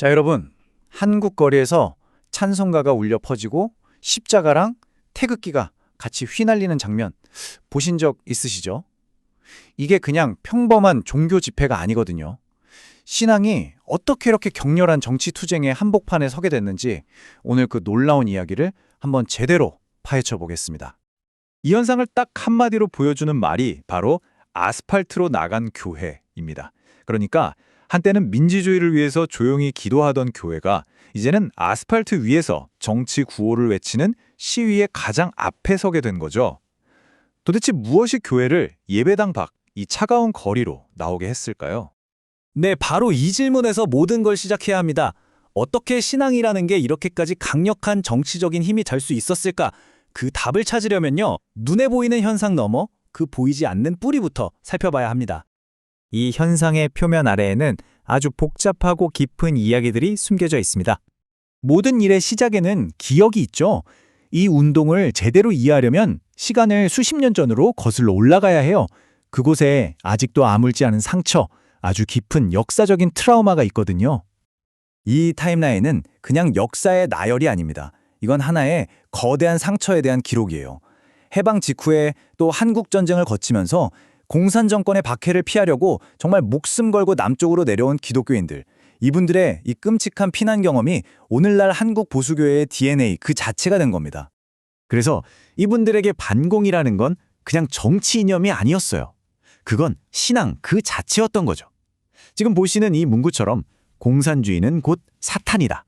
자, 여러분. 한국 거리에서 찬송가가 울려 퍼지고 십자가랑 태극기가 같이 휘날리는 장면 보신 적 있으시죠? 이게 그냥 평범한 종교 집회가 아니거든요. 신앙이 어떻게 이렇게 격렬한 정치 투쟁의 한복판에 서게 됐는지 오늘 그 놀라운 이야기를 한번 제대로 파헤쳐 보겠습니다. 이 현상을 딱 한마디로 보여주는 말이 바로 아스팔트로 나간 교회입니다. 그러니까 한때는 민주주의를 위해서 조용히 기도하던 교회가 이제는 아스팔트 위에서 정치 구호를 외치는 시위의 가장 앞에 서게 된 거죠. 도대체 무엇이 교회를 예배당 밖 이 차가운 거리로 나오게 했을까요? 네, 바로 이 질문에서 모든 걸 시작해야 합니다. 어떻게 신앙이라는 게 이렇게까지 강력한 정치적인 힘이 될 수 있었을까? 그 답을 찾으려면요, 눈에 보이는 현상 넘어 그 보이지 않는 뿌리부터 살펴봐야 합니다. 이 현상의 표면 아래에는 아주 복잡하고 깊은 이야기들이 숨겨져 있습니다. 모든 일의 시작에는 기억이 있죠. 이 운동을 제대로 이해하려면 시간을 수십 년 전으로 거슬러 올라가야 해요. 그곳에 아직도 아물지 않은 상처, 아주 깊은 역사적인 트라우마가 있거든요. 이 타임라인은 그냥 역사의 나열이 아닙니다. 이건 하나의 거대한 상처에 대한 기록이에요. 해방 직후에 또 한국전쟁을 거치면서 공산 정권의 박해를 피하려고 정말 목숨 걸고 남쪽으로 내려온 기독교인들, 이분들의 이 끔찍한 피난 경험이 오늘날 한국 보수교회의 DNA 그 자체가 된 겁니다. 그래서 이분들에게 반공이라는 건 그냥 정치 이념이 아니었어요. 그건 신앙 그 자체였던 거죠. 지금 보시는 이 문구처럼 공산주의는 곧 사탄이다.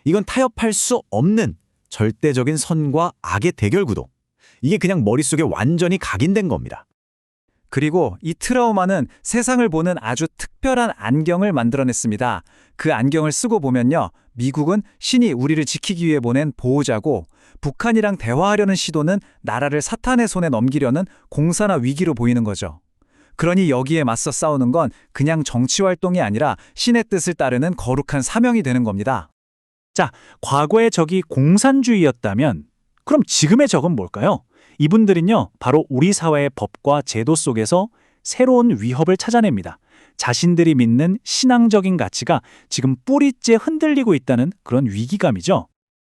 이건 타협할 수 없는 절대적인 선과 악의 대결 구도. 이게 그냥 머릿속에 완전히 각인된 겁니다. 그리고 이 트라우마는 세상을 보는 아주 특별한 안경을 만들어냈습니다. 그 안경을 쓰고 보면요, 미국은 신이 우리를 지키기 위해 보낸 보호자고, 북한이랑 대화하려는 시도는 나라를 사탄의 손에 넘기려는 공산화 위기로 보이는 거죠. 그러니 여기에 맞서 싸우는 건 그냥 정치활동이 아니라 신의 뜻을 따르는 거룩한 사명이 되는 겁니다. 자, 과거의 적이 공산주의였다면 그럼 지금의 적은 뭘까요? 이분들은요, 바로 우리 사회의 법과 제도 속에서 새로운 위협을 찾아냅니다. 자신들이 믿는 신앙적인 가치가 지금 뿌리째 흔들리고 있다는 그런 위기감이죠.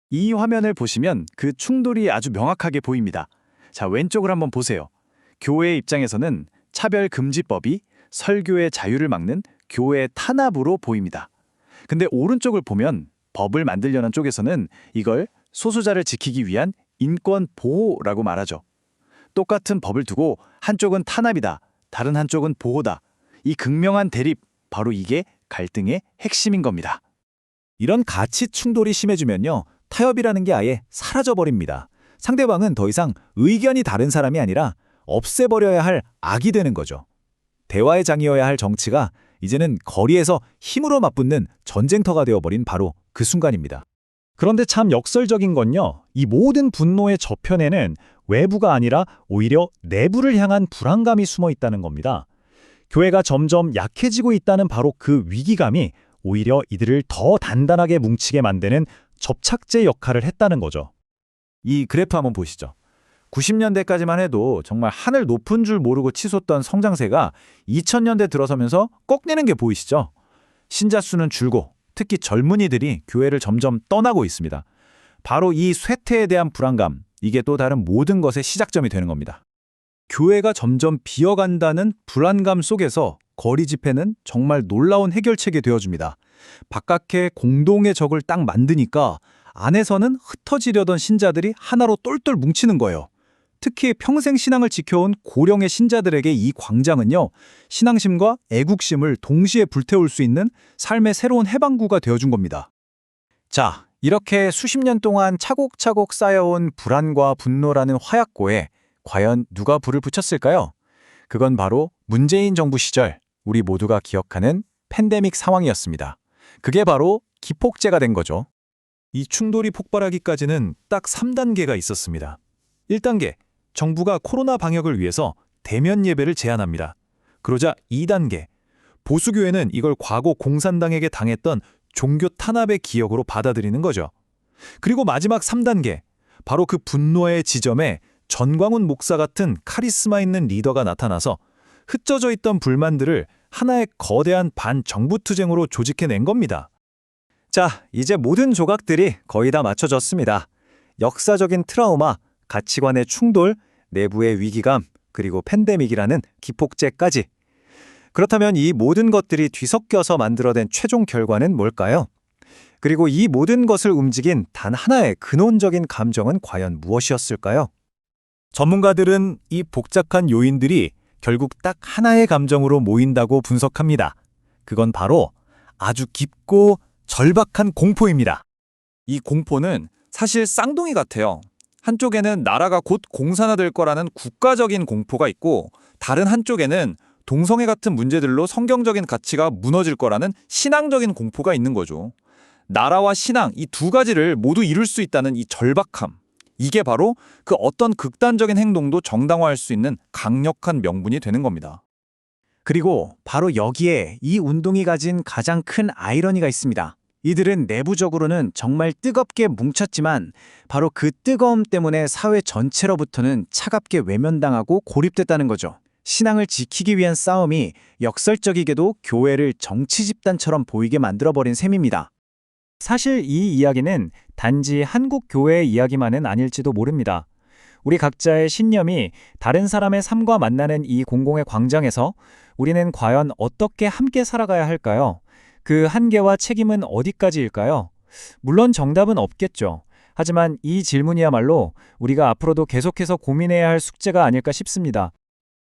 이 화면을 보시면 그 충돌이 아주 명확하게 보입니다. 자, 왼쪽을 한번 보세요. 교회 입장에서는 차별금지법이 설교의 자유를 막는 교회 탄압으로 보입니다. 근데 오른쪽을 보면 법을 만들려는 쪽에서는 이걸 소수자를 지키기 위한 인권 보호라고 말하죠. 똑같은 법을 두고 한쪽은 탄압이다, 다른 한쪽은 보호다. 이 극명한 대립, 바로 이게 갈등의 핵심인 겁니다. 이런 가치 충돌이 심해지면요, 타협이라는 게 아예 사라져버립니다. 상대방은 더 이상 의견이 다른 사람이 아니라 없애버려야 할 악이 되는 거죠. 대화의 장이어야 할 정치가 이제는 거리에서 힘으로 맞붙는 전쟁터가 되어버린 바로 그 순간입니다. 그런데 참 역설적인 건요, 이 모든 분노의 저편에는 외부가 아니라 오히려 내부를 향한 불안감이 숨어 있다는 겁니다. 교회가 점점 약해지고 있다는 바로 그 위기감이 오히려 이들을 더 단단하게 뭉치게 만드는 접착제 역할을 했다는 거죠. 이 그래프 한번 보시죠. 90년대까지만 해도 정말 하늘 높은 줄 모르고 치솟던 성장세가 2000년대 들어서면서 꺾이는 게 보이시죠? 신자 수는 줄고 특히 젊은이들이 교회를 점점 떠나고 있습니다. 바로 이 쇠퇴에 대한 불안감, 이게 또 다른 모든 것의 시작점이 되는 겁니다. 교회가 점점 비어간다는 불안감 속에서 거리 집회는 정말 놀라운 해결책이 되어줍니다. 바깥에 공동의 적을 딱 만드니까 안에서는 흩어지려던 신자들이 하나로 똘똘 뭉치는 거예요. 특히 평생 신앙을 지켜온 고령의 신자들에게 이 광장은요, 신앙심과 애국심을 동시에 불태울 수 있는 삶의 새로운 해방구가 되어준 겁니다. 자, 이렇게 수십 년 동안 차곡차곡 쌓여온 불안과 분노라는 화약고에 과연 누가 불을 붙였을까요? 그건 바로 문재인 정부 시절 우리 모두가 기억하는 팬데믹 상황이었습니다. 그게 바로 기폭제가 된 거죠. 이 충돌이 폭발하기까지는 딱 3단계가 있었습니다. 1단계, 정부가 코로나 방역을 위해서 대면 예배를 제한합니다. 그러자 2단계, 보수교회는 이걸 과거 공산당에게 당했던 종교 탄압의 기억으로 받아들이는 거죠. 그리고 마지막 3단계, 바로 그 분노의 지점에 전광훈 목사 같은 카리스마 있는 리더가 나타나서 흩어져 있던 불만들을 하나의 거대한 반정부 투쟁으로 조직해낸 겁니다. 자, 이제 모든 조각들이 거의 다 맞춰졌습니다. 역사적인 트라우마, 가치관의 충돌, 내부의 위기감, 그리고 팬데믹이라는 기폭제까지. 그렇다면 이 모든 것들이 뒤섞여서 만들어낸 최종 결과는 뭘까요? 그리고 이 모든 것을 움직인 단 하나의 근원적인 감정은 과연 무엇이었을까요? 전문가들은 이 복잡한 요인들이 결국 딱 하나의 감정으로 모인다고 분석합니다. 그건 바로 아주 깊고 절박한 공포입니다. 이 공포는 사실 쌍둥이 같아요. 한쪽에는 나라가 곧 공산화될 거라는 국가적인 공포가 있고 다른 한쪽에는 동성애 같은 문제들로 성경적인 가치가 무너질 거라는 신앙적인 공포가 있는 거죠. 나라와 신앙 이 두 가지를 모두 이룰 수 있다는 이 절박함. 이게 바로 그 어떤 극단적인 행동도 정당화할 수 있는 강력한 명분이 되는 겁니다. 그리고 바로 여기에 이 운동이 가진 가장 큰 아이러니가 있습니다. 이들은 내부적으로는 정말 뜨겁게 뭉쳤지만 바로 그 뜨거움 때문에 사회 전체로부터는 차갑게 외면당하고 고립됐다는 거죠. 신앙을 지키기 위한 싸움이 역설적이게도 교회를 정치 집단처럼 보이게 만들어버린 셈입니다. 사실 이 이야기는 단지 한국 교회의 이야기만은 아닐지도 모릅니다. 우리 각자의 신념이 다른 사람의 삶과 만나는 이 공공의 광장에서 우리는 과연 어떻게 함께 살아가야 할까요? 그 한계와 책임은 어디까지일까요? 물론 정답은 없겠죠. 하지만 이 질문이야말로 우리가 앞으로도 계속해서 고민해야 할 숙제가 아닐까 싶습니다.